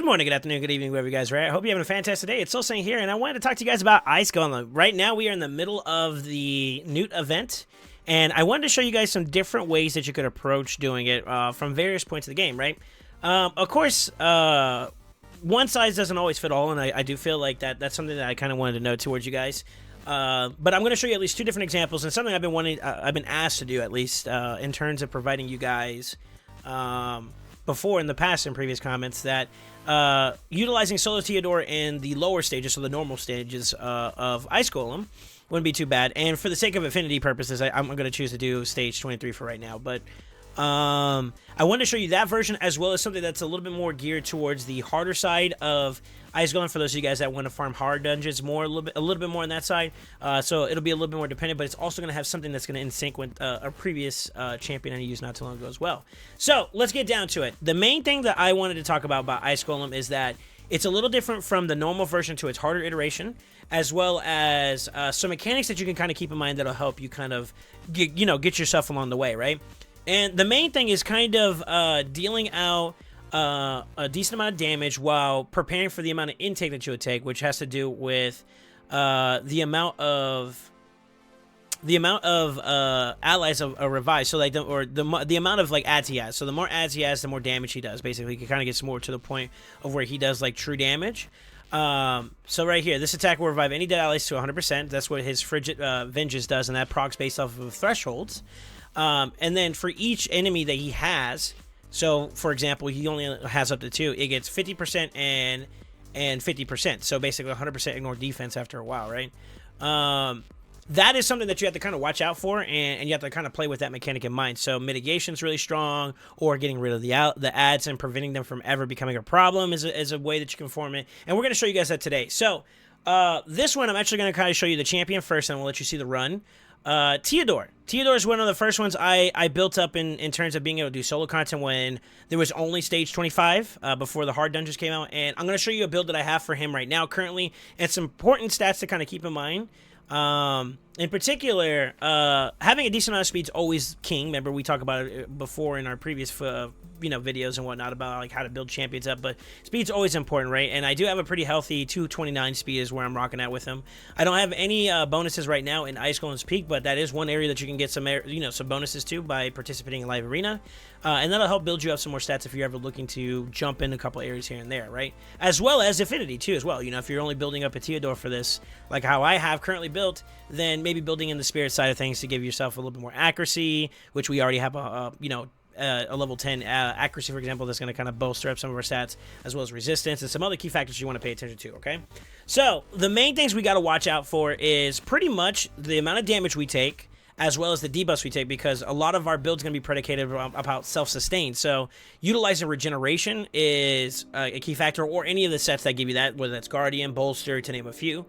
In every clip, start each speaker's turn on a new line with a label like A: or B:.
A: morning, good afternoon, good evening, wherever you guys are at. I hope you're having a fantastic day. It's SoulSaint here, and I wanted to talk to you guys about Ice Golem. Right now, we are in the middle of the Newt event, and I wanted to show you guys some different ways that you could approach doing it from various points of the game, right? Of course, one size doesn't always fit all, and I do feel like that's something that I kind of wanted to know towards you guys. But I'm going to show you at least two different examples, and something I've been asked to do at least in terms of providing you guys before in the past in previous comments that utilizing Solo Theodore in the lower stages, so the normal stages of Ice Golem, wouldn't be too bad. And for the sake of affinity purposes, I'm going to choose to do stage 23 for right now. But I wanted to show you that version as well as something that's a little bit more geared towards the harder side of Ice Golem for those of you guys that want to farm hard dungeons more, a little bit more on that side. So it'll be a little bit more dependent, but it's also going to have something that's going to in sync with a previous champion I used not too long ago as well. So let's get down to it. The main thing that I wanted to talk about Ice Golem is that it's a little different from the normal version to its harder iteration, as well as some mechanics that you can kind of keep in mind that'll help you kind of get yourself along the way, right? And the main thing is kind of dealing out a decent amount of damage while preparing for the amount of intake that you would take, which has to do with the amount of allies of a revive. So like the amount of like ads he has. So the more ads he has, the more damage he does. Basically, he kind of gets more to the point of where he does like true damage. So right here, this attack will revive any dead allies to 100%. That's what his Frigid Vengeance does, and that procs based off of thresholds. And then for each enemy that he has, so for example, he only has up to 2, it gets 50% and 50%. So basically 100% ignore defense after a while, right? That is something that you have to kind of watch out for, and you have to kind of play with that mechanic in mind. So mitigation's really strong, or getting rid of the ads and preventing them from ever becoming a problem is a way that you can form it. And we're going to show you guys that today. So this one, I'm actually going to kind of show you the champion first, and we'll let you see the run. Theodore is one of the first ones I built up in terms of being able to do solo content when there was only stage 25 before the hard dungeons came out, and I'm going to show you a build that I have for him right now currently, and some important stats to kind of keep in mind. In particular, having a decent amount of speed is always king. Remember, we talked about it before in our previous videos and whatnot about like how to build champions up, but speed's always important, right? And I do have a pretty healthy 229 speed is where I'm rocking at with him. I don't have any bonuses right now in Ice Golem's Peak, but that is one area that you can get some some bonuses to by participating in Live Arena, and that'll help build you up some more stats if you're ever looking to jump in a couple areas here and there, right? As well as affinity too, as well. If you're only building up a Theodore for this, like how I have currently built, then maybe building in the spirit side of things to give yourself a little bit more accuracy, which we already have a level 10 accuracy, for example, that's going to kind of bolster up some of our stats, as well as resistance and some other key factors you want to pay attention to, okay? So the main things we got to watch out for is pretty much the amount of damage we take, as well as the debuffs we take, because a lot of our build's going to be predicated about self-sustain. So utilizing regeneration is a key factor, or any of the sets that give you that, whether that's Guardian, Bolster, to name a few.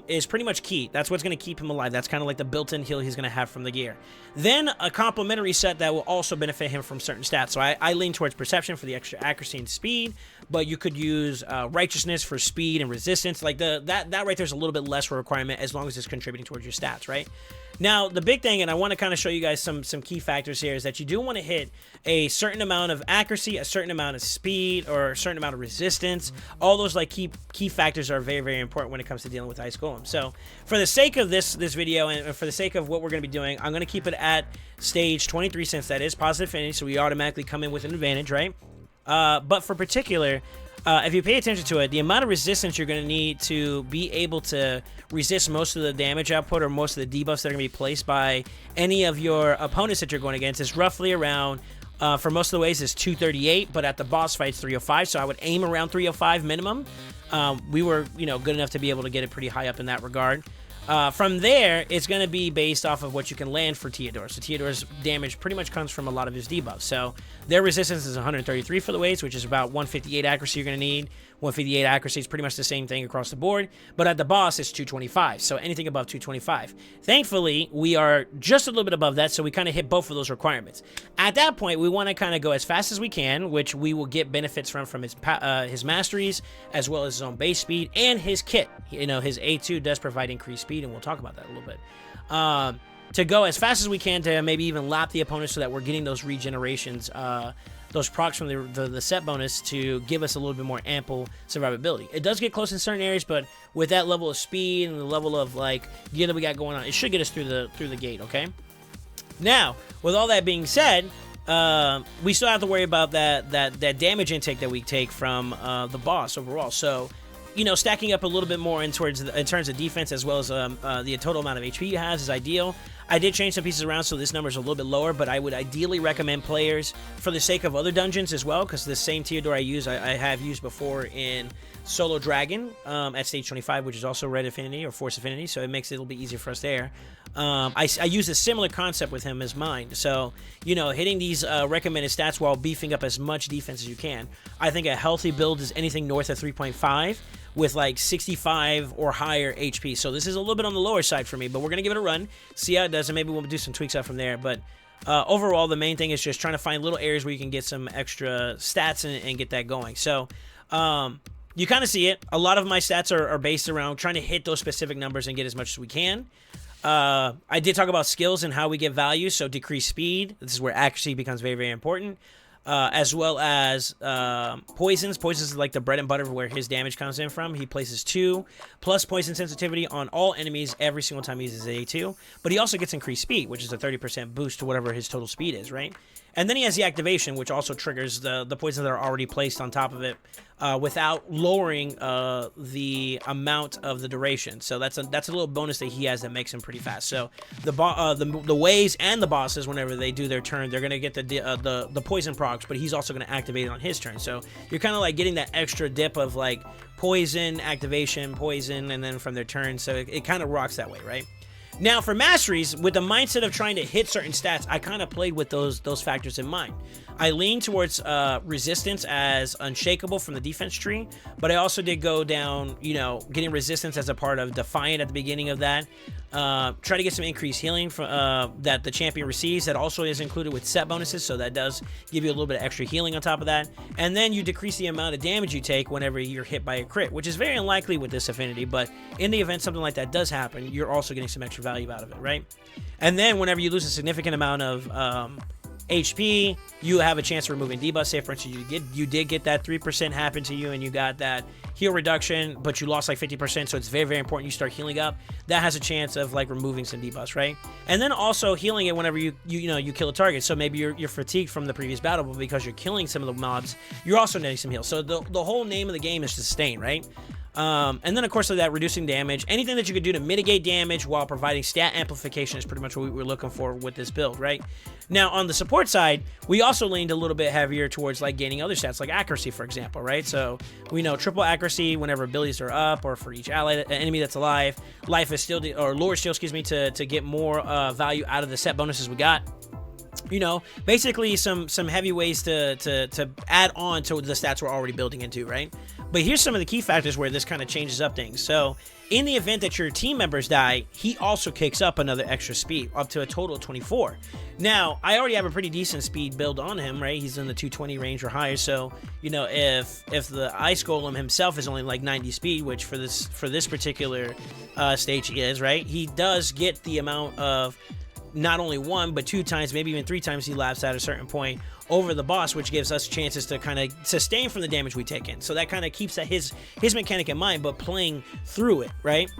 A: Is pretty much key. That's what's going to keep him alive. That's kind of like the built-in heal he's going to have from the gear. Then a complementary set that will also benefit him from certain stats. So I lean towards Perception for the extra accuracy and speed, but you could use Righteousness for speed and resistance. Like that right there's a little bit less of a requirement as long as it's contributing towards your stats, right? Now, the big thing, and I want to kind of show you guys some key factors here, is that you do want to hit a certain amount of accuracy, a certain amount of speed, or a certain amount of resistance. All those like key factors are very, very important when it comes to dealing with Ice Golem. So for the sake of this video, and for the sake of what we're going to be doing, I'm going to keep it at stage 23 since that is positive affinity, so we automatically come in with an advantage, right? But for particular, if you pay attention to it, the amount of resistance you're going to need to be able to resist most of the damage output or most of the debuffs that are going to be placed by any of your opponents that you're going against is roughly around, for most of the ways, is 238, but at the boss fights 305, so I would aim around 305 minimum. We were, good enough to be able to get it pretty high up in that regard. From there, it's going to be based off of what you can land for Theodore. So Theodore's damage pretty much comes from a lot of his debuffs. So their resistance is 133 for the weights, which is about 158 accuracy you're going to need. 158 accuracy is pretty much the same thing across the board, but at the boss, it's 225, so anything above 225. Thankfully, we are just a little bit above that, so we kind of hit both of those requirements. At that point, we want to kind of go as fast as we can, which we will get benefits from his masteries, as well as his own base speed, and his kit. His A2 does provide increased speed, and we'll talk about that a little bit. To go as fast as we can to maybe even lap the opponent so that we're getting those regenerations those procs from the set bonus to give us a little bit more ample survivability. It does get close in certain areas, but with that level of speed and the level of like gear that we got going on, it should get us through the gate. Okay. Now, with all that being said, we still have to worry about that damage intake that we take from the boss overall. So, you know, stacking up a little bit more in terms of defense, as well as the total amount of HP he has, is ideal. I did change some pieces around, so this number is a little bit lower, but I would ideally recommend players, for the sake of other dungeons as well, because the same Theodore I have used before in Solo Dragon at stage 25, which is also Red Affinity or Force Affinity, so it makes it a little bit easier for us there. I use a similar concept with him as mine, so, you know, hitting these recommended stats while beefing up as much defense as you can. I think a healthy build is anything north of 3.5 with like 65 or higher HP, so this is a little bit on the lower side for me, but we're going to give it a run, see how it does, and maybe we'll do some tweaks out from there. But overall, the main thing is just trying to find little areas where you can get some extra stats and get that going. So you kind of see it. A lot of my stats are based around trying to hit those specific numbers and get as much as we can. I did talk about skills and how we get value, so decreased speed. This is where accuracy becomes very, very important. As well as poisons. Poisons is like the bread and butter of where his damage comes in from. He places 2 plus poison sensitivity on all enemies every single time he uses A2. But he also gets increased speed, which is a 30% boost to whatever his total speed is, right? And then he has the activation, which also triggers the poisons that are already placed on top of it without lowering the amount of the duration. So that's a little bonus that he has that makes him pretty fast. So the waves and the bosses, whenever they do their turn, they're gonna get the poison procs, but he's also gonna activate it on his turn. So you're kind of like getting that extra dip of like poison, activation, poison, and then from their turn. So it kind of rocks that way, right? Now, for masteries, with the mindset of trying to hit certain stats, I kind of played with those factors in mind. I leaned towards resistance as unshakable from the defense tree, but I also did go down, you know, getting resistance as a part of Defiant at the beginning of that. Try to get some increased healing that the champion receives. That also is included with set bonuses, so that does give you a little bit of extra healing on top of that. And then you decrease the amount of damage you take whenever you're hit by a crit, which is very unlikely with this affinity, but in the event something like that does happen, you're also getting some extra value out of it, right? And then whenever you lose a significant amount of HP, you have a chance of removing debuffs. Say, for instance, you did get that 3% happen to you, and you got that heal reduction, but you lost like 50%, so it's very, very important you start healing up. That has a chance of like removing some debuffs, right? And then also healing it whenever you kill a target. So maybe you're fatigued from the previous battle, but because you're killing some of the mobs, you're also getting some heals. So the whole name of the game is to sustain, right? And then, of course, that reducing damage. Anything that you could do to mitigate damage while providing stat amplification is pretty much what we're looking for with this build, right? Now, on the support side, we also leaned a little bit heavier towards like gaining other stats, like accuracy, for example, right? So we know triple accuracy whenever abilities are up, or for each ally, enemy that's alive, life is still, or lore is still, excuse me, to get more value out of the set bonuses we got. You know, basically some heavy ways to add on to the stats we're already building into, right? But here's some of the key factors where this kind of changes up things. So in the event that your team members die, he also kicks up another extra speed, up to a total of 24. Now, I already have a pretty decent speed build on him, right? He's in the 220 range or higher. So, you know, if the Ice Golem himself is only like 90 speed, which for this particular stage he is, right? He does get the amount of not only 1, but 2 times, maybe even 3 times he laps at a certain point over the boss, which gives us chances to kind of sustain from the damage we take in. So that kind of keeps that his mechanic in mind, but playing through it, right?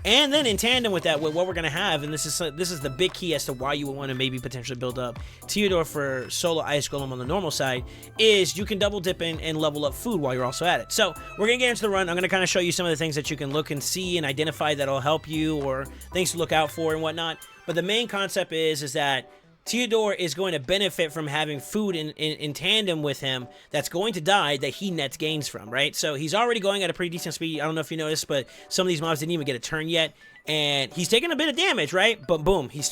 A: And then in tandem with that, with what we're going to have, and this is the big key as to why you would want to maybe potentially build up Theodore for solo Ice Golem on the normal side, is you can double dip in and level up food while you're also at it. So we're going to get into the run. I'm going to kind of show you some of the things that you can look and see and identify that'll help you, or things to look out for and whatnot. But the main concept is that Theodore is going to benefit from having food in tandem with him that's going to die that he nets gains from, right? So he's already going at a pretty decent speed. I don't know if you noticed, but some of these mobs didn't even get a turn yet. And he's taking a bit of damage, right? But boom, he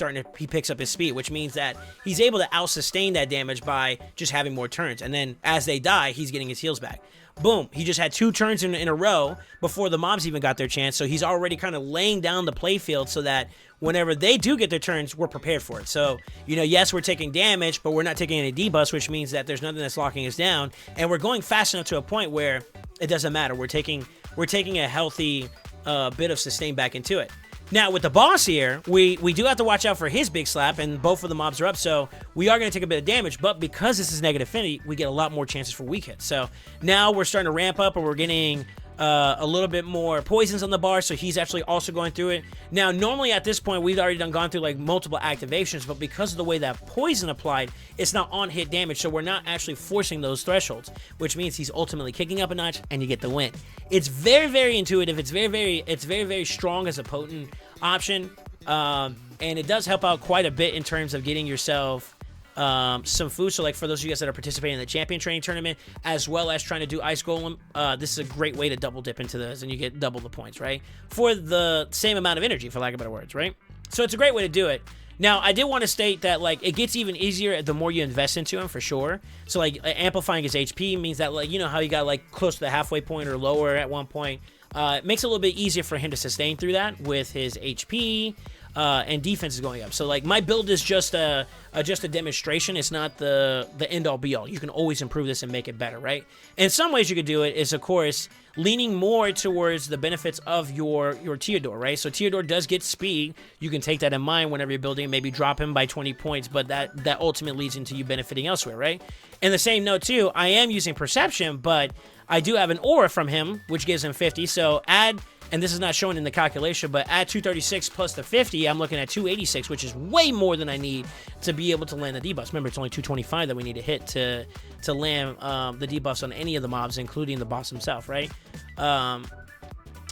A: picks up his speed, which means that he's able to out-sustain that damage by just having more turns. And then as they die, he's getting his heals back. Boom, he just had 2 turns in a row before the mobs even got their chance. So he's already kind of laying down the playfield so that whenever they do get their turns, we're prepared for it. So, you know, yes, we're taking damage, but we're not taking any debuffs, which means that there's nothing that's locking us down. And we're going fast enough to a point where it doesn't matter. We're taking a healthy bit of sustain back into it. Now, with the boss here, we do have to watch out for his big slap, and both of the mobs are up, so we are going to take a bit of damage, but because this is negative affinity, we get a lot more chances for weak hits. So now we're starting to ramp up, and we're getting a little bit more poisons on the bar, so he's actually also going through it. Now, normally at this point, we've already gone through like multiple activations, but because of the way that poison applied, it's not on hit damage, so we're not actually forcing those thresholds, which means he's ultimately kicking up a notch, and you get the win. It's very, very intuitive. It's very strong as a potent option, and it does help out quite a bit in terms of getting yourself some food. So like for those of you guys that are participating in the champion training tournament, as well as trying to do Ice Golem, this is a great way to double dip into those, and you get double the points, right? For the same amount of energy, for lack of better words, right? So it's a great way to do it. Now, I did want to state that, like, it gets even easier the more you invest into him, for sure. So, like, amplifying his HP means that, like, you know how you got, like, close to the halfway point or lower at one point. It makes it a little bit easier for him to sustain through that with his HP, and defense is going up. So, like, my build is just a demonstration. It's not the end-all, be-all. You can always improve this and make it better, right? And some ways you could do it is, of course, leaning more towards the benefits of your Theodore, right? So Theodore does get speed. You can take that in mind whenever you're building, maybe drop him by 20 points, but that ultimately leads into you benefiting elsewhere, right? In the same note, too, I am using Perception, but I do have an aura from him, which gives him 50, so add, and this is not shown in the calculation, but add 236 plus the 50, I'm looking at 286, which is way more than I need to be able to land the debuffs. Remember, it's only 225 that we need to hit to land the debuffs on any of the mobs, including the boss himself, right?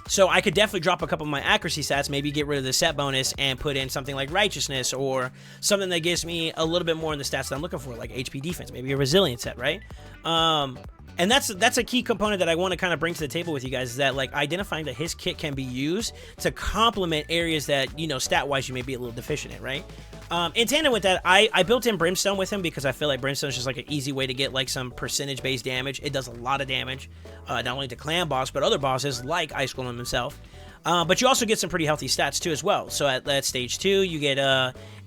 A: So I could definitely drop a couple of my accuracy stats, maybe get rid of the set bonus and put in something like righteousness or something that gives me a little bit more in the stats that I'm looking for, like HP defense, maybe a resilience set, right? And that's a key component that I want to kind of bring to the table with you guys, is that, like, identifying that his kit can be used to complement areas that, you know, stat-wise you may be a little deficient in, right? In tandem with that, I built in Brimstone with him because I feel like Brimstone is just like an easy way to get like some percentage-based damage. It does a lot of damage, not only to clan boss, but other bosses like Ice Golem himself. But you also get some pretty healthy stats too as well. So at stage 2, you get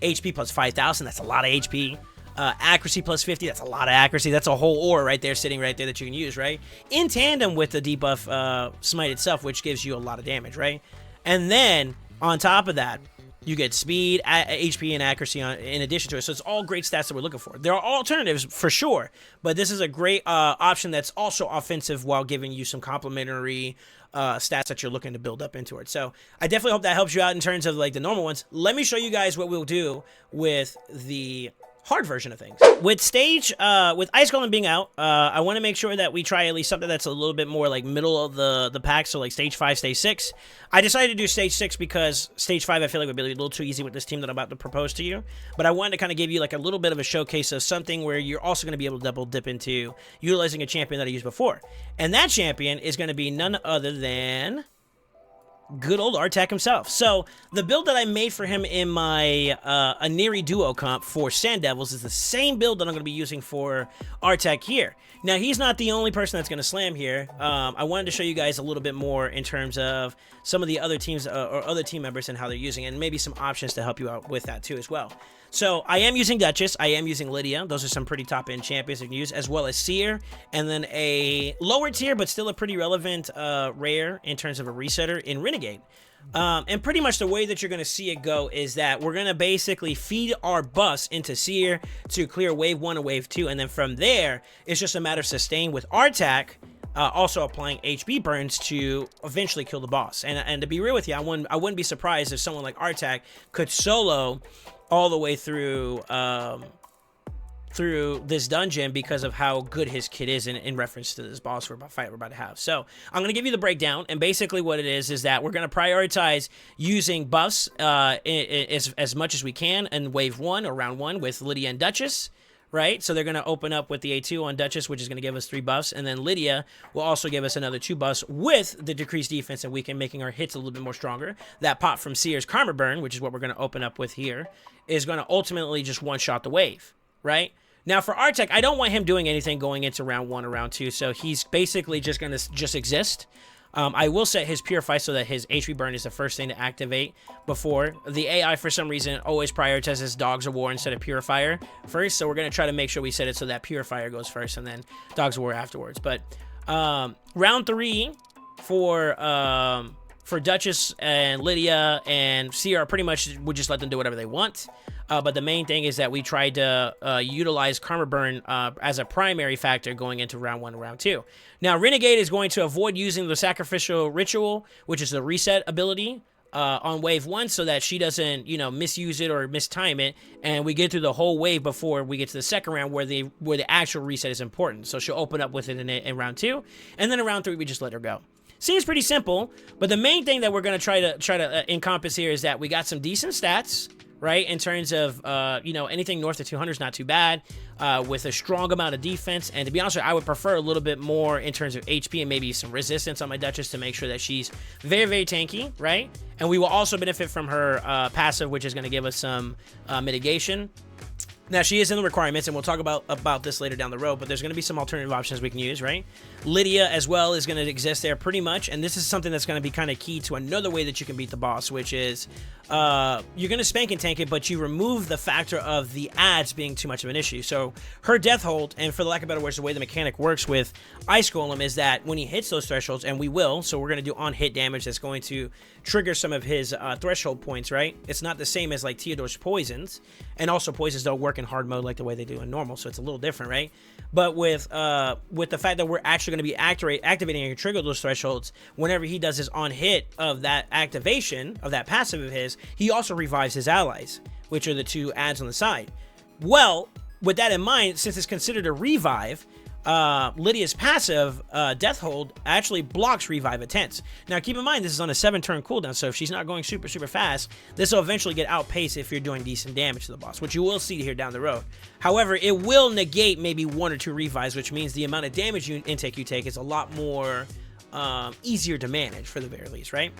A: HP plus 5,000. That's a lot of HP. Accuracy plus 50, that's a lot of accuracy. That's a whole aura right there, sitting right there that you can use, right? In tandem with the debuff Smite itself, which gives you a lot of damage, right? And then, on top of that, you get speed, HP, and accuracy in addition to it. So it's all great stats that we're looking for. There are alternatives, for sure, but this is a great option that's also offensive while giving you some complementary stats that you're looking to build up into it. So I definitely hope that helps you out in terms of, like, the normal ones. Let me show you guys what we'll do with the hard version of things. With with Ice Golem being out, I want to make sure that we try at least something that's a little bit more like middle of the pack, so like stage 5, stage 6. I decided to do stage 6 because stage 5 I feel like would be a little too easy with this team that I'm about to propose to you, but I wanted to kind of give you like a little bit of a showcase of something where you're also going to be able to double dip into utilizing a champion that I used before, and that champion is going to be none other than good old Artak himself. So the build that I made for him in my Aniri duo comp for Sand Devils is the same build that I'm going to be using for Artak here. Now, he's not the only person that's going to slam here. I wanted to show you guys a little bit more in terms of some of the other teams or other team members and how they're using it, and maybe some options to help you out with that too as well. So I am using Duchess, I am using Lydia. Those are some pretty top-end champions you can use, as well as Seer, and then a lower tier but still a pretty relevant rare in terms of a resetter in Renegade. And pretty much the way that you're going to see it go is that we're going to basically feed our buffs into Seer to clear wave 1 and wave 2, and then from there, it's just a matter of sustain with Artak, also applying HP burns to eventually kill the boss. And to be real with you, I wouldn't be surprised if someone like Artak could solo all the way through this dungeon because of how good his kit is in reference to this boss we're about to have. So I'm going to give you the breakdown, and basically what it is that we're going to prioritize using buffs as much as we can in wave 1 or round 1 with Lydia and Duchess, right? So they're going to open up with the A2 on Duchess, which is going to give us 3 buffs, and then Lydia will also give us another 2 buffs with the decreased defense and weaken, making our hits a little bit more stronger. That pop from Seer's Karma Burn, which is what we're going to open up with here, is going to ultimately just one-shot the wave, right? Now, for Artak, I don't want him doing anything going into round 1 or round 2, so he's basically just going to just exist. I will set his Purify so that his HP burn is the first thing to activate before. The AI, for some reason, always prioritizes Dogs of War instead of Purifier first, so we're going to try to make sure we set it so that Purifier goes first and then Dogs of War afterwards. But round 3 for for Duchess and Lydia and Seer, pretty much we just let them do whatever they want. But the main thing is that we tried to utilize Karma Burn as a primary factor going into round 1 and round 2. Now, Renegade is going to avoid using the Sacrificial Ritual, which is the reset ability, on wave 1, so that she doesn't, you know, misuse it or mistime it, and we get through the whole wave before we get to the second round where the actual reset is important. So she'll open up with it in round 2, and then in round 3 we just let her go. Seems pretty simple, but the main thing that we're going to try to encompass here is that we got some decent stats, right? In terms of, you know, anything north of 200 is not too bad, with a strong amount of defense. And to be honest with you, I would prefer a little bit more in terms of HP and maybe some resistance on my Duchess to make sure that she's very, very tanky, right? And we will also benefit from her passive, which is going to give us some mitigation. Now, she is in the requirements, and we'll talk about this later down the road, but there's going to be some alternative options we can use, right? Lydia as well is going to exist there pretty much, and this is something that's going to be kind of key to another way that you can beat the boss, which is you're going to spank and tank it, but you remove the factor of the ads being too much of an issue. So her death hold, and for the lack of better words, the way the mechanic works with Ice Golem is that when he hits those thresholds, and we will, so we're going to do on-hit damage that's going to trigger some of his threshold points, right? It's not the same as like Theodore's poisons, and also poisons don't work in hard mode like the way they do in normal, so it's a little different, right? But with the fact that we're actually going to be activating and trigger those thresholds, whenever he does his on-hit of that activation, of that passive of his, he also revives his allies, which are the 2 ads on the side. Well, with that in mind, since it's considered a revive, Lydia's passive, Death Hold, actually blocks revive attempts. Now, keep in mind, this is on a 7-turn cooldown, so if she's not going super, super fast, this will eventually get outpaced if you're doing decent damage to the boss, which you will see here down the road. However, it will negate maybe 1 or 2 revives, which means the amount of damage intake you take is a lot more easier to manage, for the very least, right?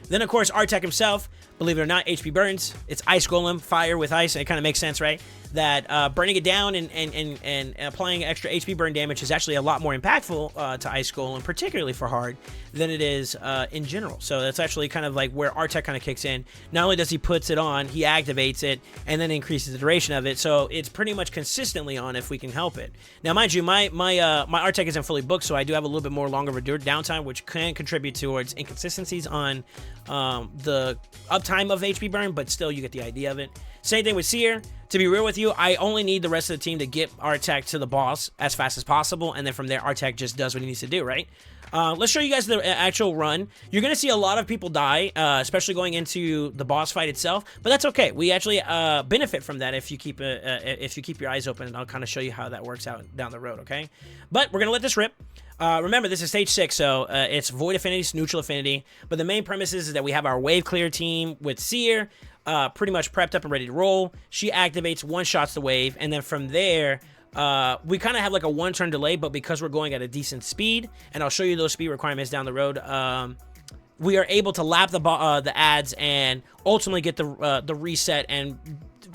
A: Then, of course, Artek himself, believe it or not, HP burns. It's Ice Golem, fire with ice, and it kind of makes sense, right? That burning it down and applying extra HP burn damage is actually a lot more impactful to Ice Golem, particularly for hard, than it is in general. So that's actually kind of like where Artek kind of kicks in. Not only does he puts it on, he activates it, and then increases the duration of it. So it's pretty much consistently on if we can help it. Now, mind you, my Artek isn't fully booked, so I do have a little bit more longer of a downtime, which can contribute towards inconsistencies on the uptime of HP burn, but still you get the idea of it. Same thing with Seer. To be real with you, I only need the rest of the team to get Artek to the boss as fast as possible, and then from there, Artek just does what he needs to do, right? Let's show you guys the actual run. You're going to see a lot of people die, especially going into the boss fight itself, but that's okay. We actually benefit from that if you keep your eyes open, and I'll kind of show you how that works out down the road, okay? But we're going to let this rip. Remember, this is stage 6, so it's Void Affinity, Neutral Affinity, but the main premise is that we have our Wave Clear team with Seer, pretty much prepped up and ready to roll. She activates, one-shots the wave, and then from there, we kind of have like a 1-turn delay, but because we're going at a decent speed, and I'll show you those speed requirements down the road, we are able to lap the ads and ultimately get the reset and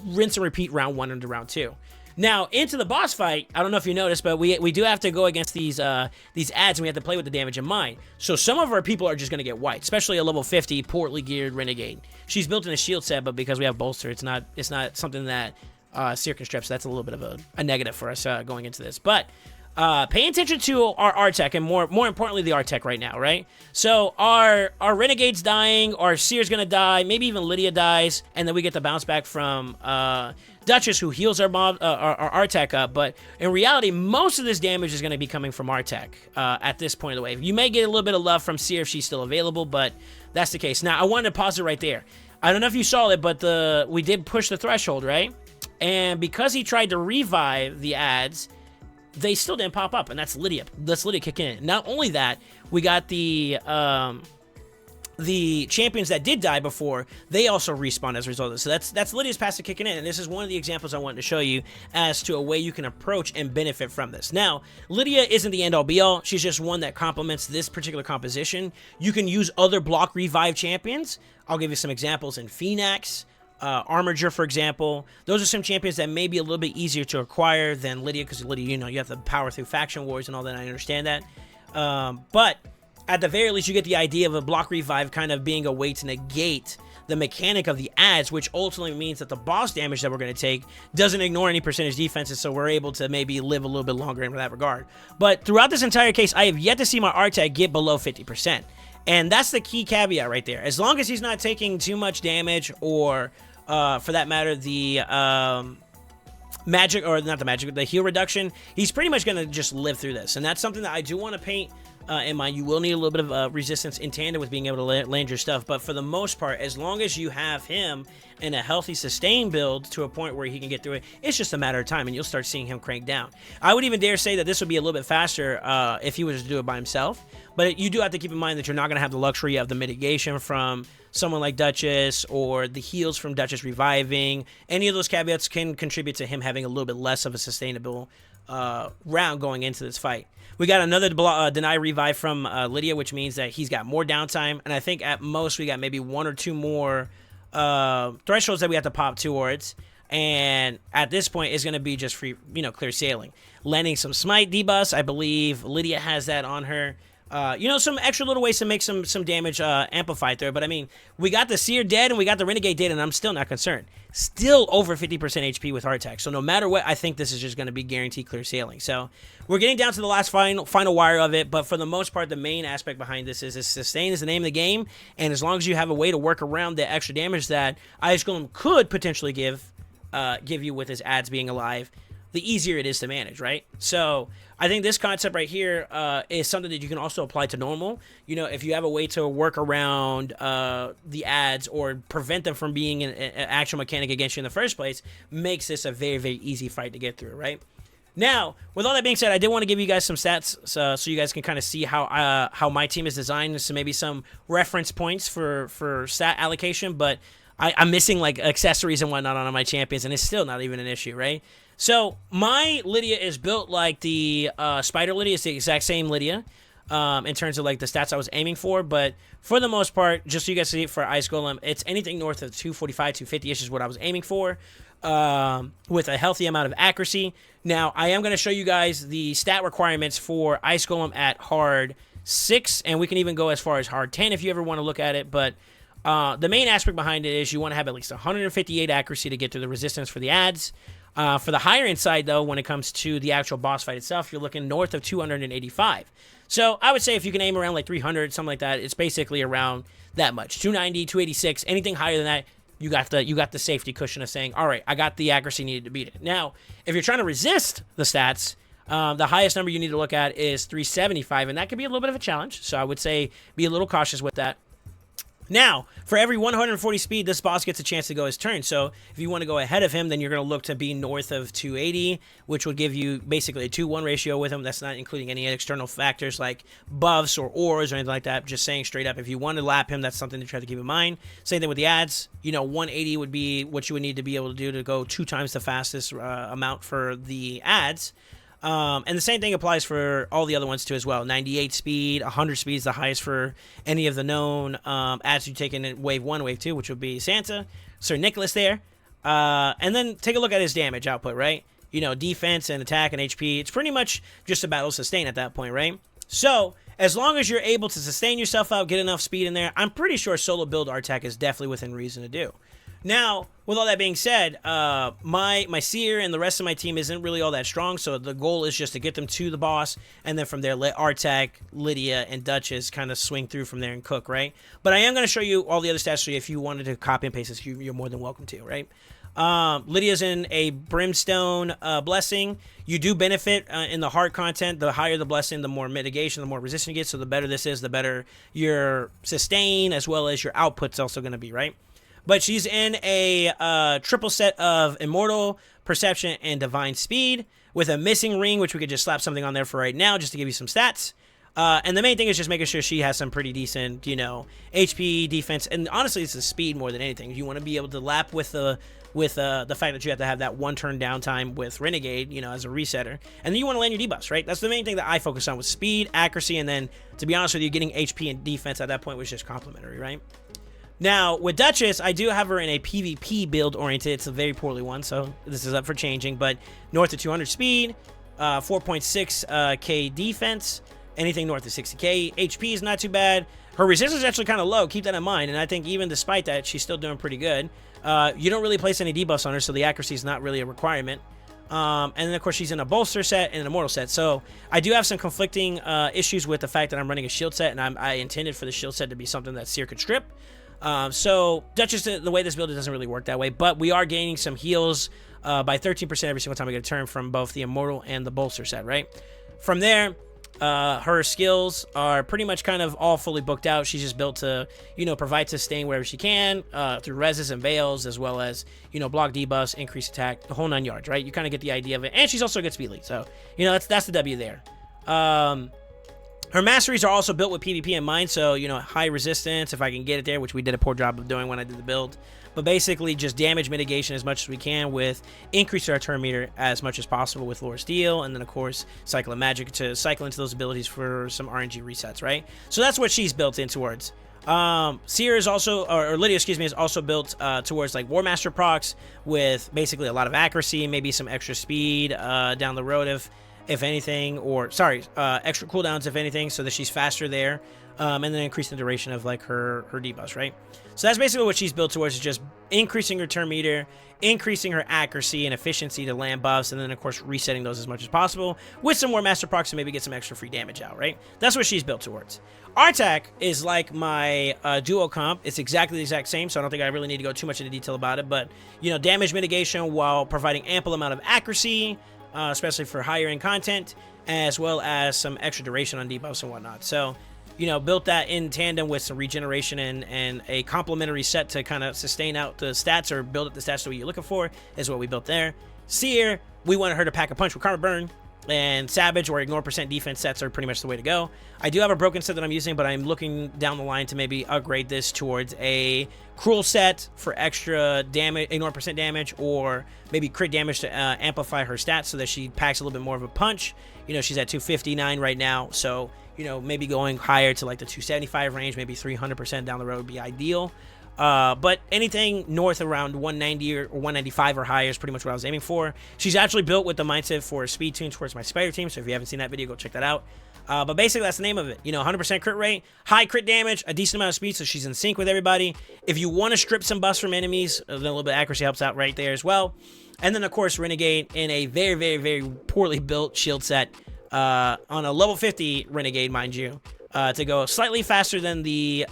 A: rinse and repeat round 1 into round 2. Now, into the boss fight, I don't know if you noticed, but we do have to go against these ads, and we have to play with the damage in mind. So some of our people are just going to get wiped, especially a level 50 poorly geared Renegade. She's built in a shield set, but because we have bolster, it's not something that Seer can strip, so that's a little bit of a negative for us going into this. But pay attention to our Artek, and more importantly, the Artek right now, right? So our Renegade's dying, our Seer's going to die, maybe even Lydia dies, and then we get the bounce back from Duchess, who heals our Artek up, but in reality, most of this damage is going to be coming from Artek at this point of the wave. You may get a little bit of love from Seer if she's still available, but that's the case. Now, I wanted to pause it right there. I don't know if you saw it, but we did push the threshold, right? And because he tried to revive the ads, they still didn't pop up, and that's Lydia. That's Lydia kicking in. Not only that, we got the champions that did die before, they also respawn as a result of this. So that's Lydia's passive kicking in, and this is one of the examples I wanted to show you as to a way you can approach and benefit from this. Now, Lydia isn't the end-all be-all. She's just one that complements this particular composition. You can use other block revive champions. I'll give you some examples in Phoenix, Armiger, for example. Those are some champions that may be a little bit easier to acquire than Lydia, because Lydia, you know, you have to power through faction wars and all that. I understand that. But at the very least, you get the idea of a block revive kind of being a way to negate the mechanic of the ads, which ultimately means that the boss damage that we're going to take doesn't ignore any percentage defenses, so we're able to maybe live a little bit longer in that regard. But throughout this entire case, I have yet to see my Artek get below 50%. And that's the key caveat right there. As long as he's not taking too much damage, or for that matter, the magic, or not the magic, the heal reduction, he's pretty much going to just live through this. And that's something that I do want to paint in mind. You will need a little bit of resistance in tandem with being able to land your stuff. But for the most part, as long as you have him in a healthy sustain build to a point where he can get through it, it's just a matter of time, and you'll start seeing him crank down. I would even dare say that this would be a little bit faster if he was to do it by himself. But you do have to keep in mind that you're not going to have the luxury of the mitigation from someone like Duchess, or the heals from Duchess reviving. Any of those caveats can contribute to him having a little bit less of a sustainable round going into this fight. We got another deny revive from Lydia, which means that he's got more downtime. And I think at most we got maybe 1 or 2 more thresholds that we have to pop towards. And at this point, it's going to be just free, clear sailing. Landing some smite debuffs. I believe Lydia has that on her. Some extra little ways to make some damage amplified there. But I mean, we got the Seer dead and we got the Renegade dead, and I'm still not concerned. Still over 50% HP with heart attack. So no matter what, I think this is just going to be guaranteed clear sailing. So we're getting down to the last final wire of it. But for the most part, the main aspect behind this is sustain is the name of the game. And as long as you have a way to work around the extra damage that Ice Golem could potentially give you with his ads being alive, the easier it is to manage, right? So I think this concept right here is something that you can also apply to normal. If you have a way to work around the ads or prevent them from being an actual mechanic against you in the first place, makes this a very, very easy fight to get through, right? Now, with all that being said, I did want to give you guys some stats so you guys can kind of see how my team is designed, so maybe some reference points for stat allocation, but I'm missing like accessories and whatnot on my champions, and it's still not even an issue, right? So my Lydia is built like the Spider Lydia. It's the exact same Lydia in terms of like the stats I was aiming for. But for the most part, just so you guys see, for Ice Golem, it's anything north of 245, 250-ish is what I was aiming for, with a healthy amount of accuracy. Now, I am going to show you guys the stat requirements for Ice Golem at hard 6, and we can even go as far as hard 10 if you ever want to look at it. But the main aspect behind it is you want to have at least 158 accuracy to get through the resistance for the ads. For the higher end side, though, when it comes to the actual boss fight itself, you're looking north of 285. So I would say if you can aim around like 300, something like that, it's basically around that much. 290, 286, anything higher than that, you got the safety cushion of saying, all right, I got the accuracy needed to beat it. Now, if you're trying to resist the stats, the highest number you need to look at is 375, and that could be a little bit of a challenge. So I would say be a little cautious with that. Now, for every 140 speed, this boss gets a chance to go his turn. So if you want to go ahead of him, then you're going to look to be north of 280, which would give you basically a 2-1 ratio with him. That's not including any external factors like buffs or ores or anything like that. Just saying straight up, if you want to lap him, that's something to try to keep in mind. Same thing with the ads. 180 would be what you would need to be able to do to go 2 times the fastest amount for the ads. And the same thing applies for all the other ones too as well. 98 speed, 100 speed is the highest for any of the known ads you take in wave 1, wave 2, which would be Santa, Sir Nicholas there. And then take a look at his damage output, right? Defense and attack and HP. It's pretty much just a battle sustain at that point, right? So as long as you're able to sustain yourself out, get enough speed in there, I'm pretty sure solo build Artak is definitely within reason to do. Now, with all that being said, my Seer and the rest of my team isn't really all that strong, so the goal is just to get them to the boss, and then from there let Artak, Lydia, and Duchess kind of swing through from there and cook, right? But I am going to show you all the other stats, so if you wanted to copy and paste this, you're more than welcome to, right? Lydia's in a Brimstone Blessing. You do benefit in the heart content. The higher the blessing, the more mitigation, the more resistance you get, so the better this is, the better your sustain as well as your output's also going to be, right? But she's in a triple set of Immortal, Perception, and Divine Speed with a missing ring, which we could just slap something on there for right now just to give you some stats. And the main thing is just making sure she has some pretty decent, HP, defense, and honestly, it's the speed more than anything. You want to be able to lap with the fact that you have to have that 1 turn downtime with Renegade, as a resetter. And then you want to land your debuffs, right? That's the main thing that I focus on with speed, accuracy, and then, to be honest with you, getting HP and defense at that point was just complimentary, right? Now, with Duchess, I do have her in a PvP build oriented. It's a very poorly one, so this is up for changing. But north of 200 speed, 4.6k defense, anything north of 60k. HP is not too bad. Her resistance is actually kind of low. Keep that in mind. And I think even despite that, she's still doing pretty good. You don't really place any debuffs on her, so the accuracy is not really a requirement. And then, of course, she's in a bolster set and an immortal set. So I do have some conflicting issues with the fact that I'm running a shield set, and I intended for the shield set to be something that Seer could strip. So that's just the way this build, it doesn't really work that way. But we are gaining some heals by 13% every single time I get a turn from both the immortal and the bolster set, right? From there, her skills are pretty much kind of all fully booked out. She's just built to, provide sustain wherever she can, through reses and veils, as well as, block debuffs, increase attack, the whole 9 yards, right? You kind of get the idea of it. And she's also a good speed lead. So, that's the W there. Her masteries are also built with PvP in mind. So, high resistance, if I can get it there, which we did a poor job of doing when I did the build. But basically just damage mitigation as much as we can with increasing our turn meter as much as possible with Lore Steel, and then of course cycle of magic to cycle into those abilities for some RNG resets, right? So that's what she's built in towards. Seer is also, or Lydia, excuse me, is also built towards like War Master procs with basically a lot of accuracy, maybe some extra speed down the road if anything, or sorry, extra cooldowns if anything, so that she's faster there. And then increase the duration of like her debuffs, right? So that's basically what she's built towards, is just increasing her turn meter, increasing her accuracy and efficiency to land buffs, and then of course resetting those as much as possible with some more master procs to maybe get some extra free damage out, right? That's what she's built towards. Artak is like my duo comp. It's exactly the exact same, so I don't think I really need to go too much into detail about it, but damage mitigation while providing ample amount of accuracy, especially for higher end content, as well as some extra duration on debuffs and whatnot. So built that in tandem with some regeneration and a complementary set to kind of sustain out the stats or build up the stats the way you're looking for is what we built there. Seer, we wanted her to pack a punch with Karma Burn, and Savage or Ignore % defense sets are pretty much the way to go. I do have a broken set that I'm using, but I'm looking down the line to maybe upgrade this towards a Cruel set for extra damage, Ignore % damage, or maybe crit damage to amplify her stats so that she packs a little bit more of a punch. She's at 259 right now, so maybe going higher to like the 275 range, maybe 300% down the road would be ideal. But anything north around 190 or 195 or higher is pretty much what I was aiming for. She's actually built with the mindset for a speed tune towards my spider team, so if you haven't seen that video, go check that out. But basically that's the name of it. 100% crit rate, high crit damage, a decent amount of speed, so she's in sync with everybody. If you want to strip some buffs from enemies, then a little bit of accuracy helps out right there as well. And then of course Renegade in a very, very, very poorly built shield set, on a level 50 Renegade, mind you, to go slightly faster than the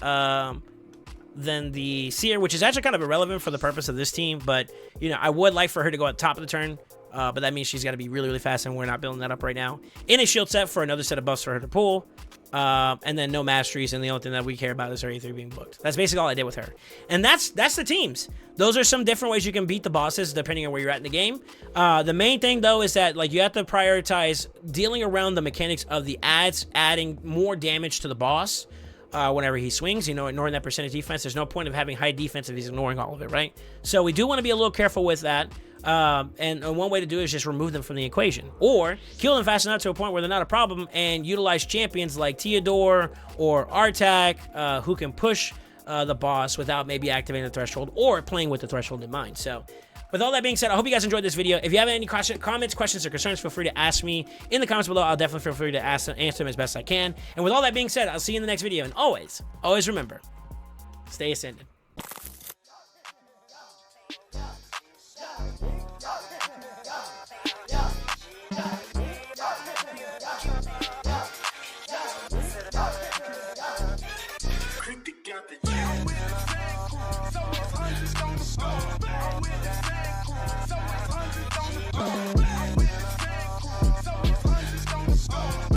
A: Seer, which is actually kind of irrelevant for the purpose of this team. But I would like for her to go at the top of the turn, but that means she's got to be really, really fast, and we're not building that up right now. In a shield set for another set of buffs for her to pull, and then no masteries, and the only thing that we care about is her E3 being booked. That's basically all I did with her, and that's the teams. Those are some different ways you can beat the bosses depending on where you're at in the game. The main thing though is that like you have to prioritize dealing around the mechanics of the adding more damage to the boss. Whenever he swings, ignoring that percentage defense. There's no point of having high defense if he's ignoring all of it, right? So we do want to be a little careful with that. And one way to do it is just remove them from the equation, or kill them fast enough to a point where they're not a problem, and utilize champions like Theodore or Artak, who can push the boss without maybe activating the threshold or playing with the threshold in mind. So with all that being said, I hope you guys enjoyed this video. If you have any comments, questions, or concerns, feel free to ask me in the comments below. I'll definitely feel free to answer them as best I can. And with all that being said, I'll see you in the next video. And always remember, stay ascended.
B: Got the you with the same crew, so it's like it's gonna start.